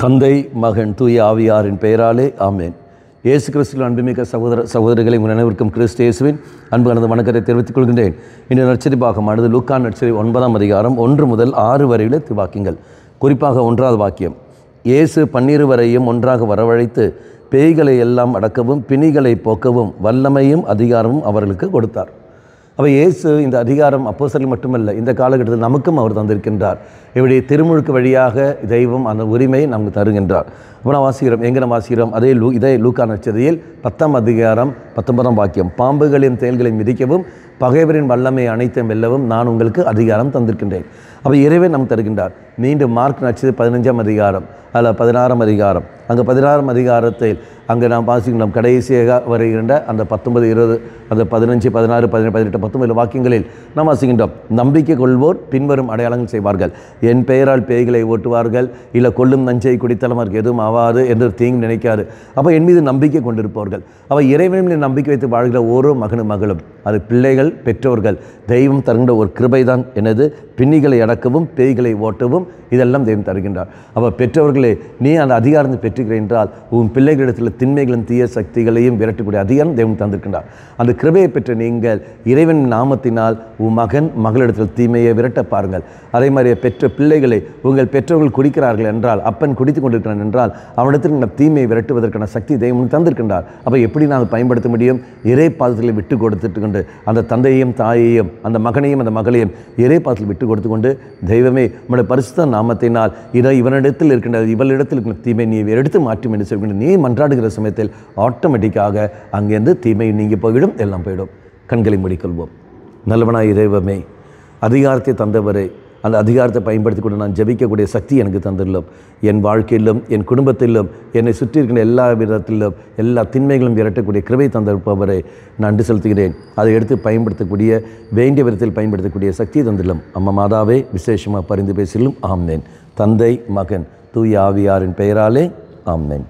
தந்தை மகன் தூய ஆவியாரின் பெயராலே ஆமேன். இயேசு கிறிஸ்துவின் அன்புமிக்க சகோதரர்களை உங்கள் அனைவருக்கும் கிறிஸ்து இயேசுவின் அன்பு கலந்த வணக்கத்தை தெரிவித்துக் கொள்கின்றேன். இன்று நற்செய்தி பாகமானது லூக்கா நற்செய்தி 9ஆம் அதிகாரம் 1 முதல் 6 வரையுள்ள திருவாக்கியங்கள். குறிப்பாக 1வது வாக்கியம், இயேசு 12 ஒன்றாக வரவழைத்து பேய்களை எல்லாம் அடக்கவும் பிணிகளை போக்கவும் வல்லமையும் அதிகாரமும் அவர்களுக்கு கொடுத்தார். அப்போ இயேசு இந்த அதிகாரம் அப்போஸ்தலர்களுக்கு மட்டுமல்ல, இந்த காலகட்டத்தில் நமக்கும் அவர் தந்திருக்கின்றார். இவருடைய திருமுழுக்கு வழியாக தெய்வம் அந்த உரிமையை நமக்கு தருகின்றார். அப்போ நான் வாசிக்கிறோம், எங்கே நம்ம வாசிக்கிறோம்? இதே லூக்கா நற்செய்தியில் 10ஆம் அதிகாரம் 19ஆம் வாக்கியம், பாம்புகளின் தேள்களை மிதிக்கவும் பகைவரின் வல்லமை அனைத்தும் வெல்லவும் நான் உங்களுக்கு அதிகாரம் தந்திருக்கின்றேன். அப்போ இறைவன் நமக்கு தருகின்றார். மீண்டும் மார்க் நற்செய்தி 15ஆம் அதிகாரம், அதில் 16ஆம் அதிகாரம், அங்கே 16ஆம் அதிகாரத்தில் அங்கே நாம் வாசிக்கின்றோம். கடைசியாக வருகின்ற அந்த 19, 20, அந்த 15, 16, 17, 18, 19 வாக்கியங்களில் நாம் வாசிக்கின்றோம். நம்பிக்கை கொள்வோர் பின்வரும் அடையாளங்கள் செய்வார்கள். என் பெயரால் பேய்களை ஓட்டுவார்கள், இல்லை கொல்லும் நஞ்சை குடித்தாலும் அவருக்கு எதுவும் ஆகாது என்று தீங்கு நினைக்காது. அப்போ என் மீது நம்பிக்கை கொண்டிருப்பவர்கள், அவள் இறைவனில் நம்பிக்கை வைத்து வாழ்கிற ஓரோ மகனும் மகளும், அது பிள்ளைகள் பெற்றோர்கள், தெய்வம் தருகின்ற ஒரு கிருபை தான் எனது. பிணிகளை அடக்கவும் பேய்களை ஓட்டவும் இதெல்லாம் தெய்வம் தருகின்றார். அப்போ பெற்றவர்களே, நீ அந்த அதிகாரத்தை பெற்றுக்கிறேன் என்றால் உன் பிள்ளைகளிடத்தில் திண்மைகளும் தீய சக்திகளையும் விரட்டக்கூடிய அதிகாரம் தெய்வம் தந்திருக்கின்றார். அந்த கிருபையை பெற்ற நீங்கள் இறைவன் நாமத்தினால் உன் மகன் மகளிடத்தில் தீமையை விரட்ட பாருங்கள். அதே மாதிரி பெற்ற பிள்ளைகளை, உங்கள் பெற்றோர்கள் குடிக்கிறார்கள் என்றால், அப்பன் குடித்து கொண்டிருக்கிறான் என்றால் அவனிடத்தில் தீமையை விரட்டுவதற்கான சக்தி தெய்வம் தந்திருக்கின்றார். அப்போ எப்படி நாங்கள் பயன்படுத்த முடியும்? இறை பாதத்தில் விட்டு கொடுத்துட்டு கொண்டு அந்த தந்தையையும் தாயையும் அந்த மகனையும் அந்த மகளையும் இறை பாதத்தில் விட்டு கொடுத்து கொண்டு, தெய்வமே உம்முடைய பரிசுத்த நாமத்தினால் இவனிடத்தில் இருக்கின்ற இவளிடத்தில் இருக்கின்ற தீமை நீ எடுத்து மாற்றும் என்று சொல்கின்ற நீ மன்றாடுகிற சமயத்தில் ஆட்டோமேட்டிக்காக அங்கேருந்து தீமை நீங்கி போய்விடும், எல்லாம் போயிடும். கண்களை மூடிக்கொள்வோம். நல்லவனாய் இறைவமே, அதிகாரத்தை தந்தவரை, அந்த அதிகாரத்தை பயன்படுத்தி கொண்டு நான் ஜபிக்கக்கூடிய சக்தி எனக்கு தந்துள்ளோம். என் வாழ்க்கையிலும் என் குடும்பத்திலும் என்னை சுற்றி இருக்கின்ற எல்லா விதத்திலும் எல்லா திண்மைகளும் விரட்டக்கூடிய கிருபை தந்திருப்பவரை நன்றி செலுத்துகிறேன். அதை எடுத்து பயன்படுத்தக்கூடிய வேண்டிய விதத்தில் பயன்படுத்தக்கூடிய சக்தி தந்துள்ளோம். அம்மா மாதாவே விசேஷமாக பரிந்து பேசிலும் ஆமேன். தந்தை மகன் தூய ஆவியாரின் பெயராலே ஆமேன்.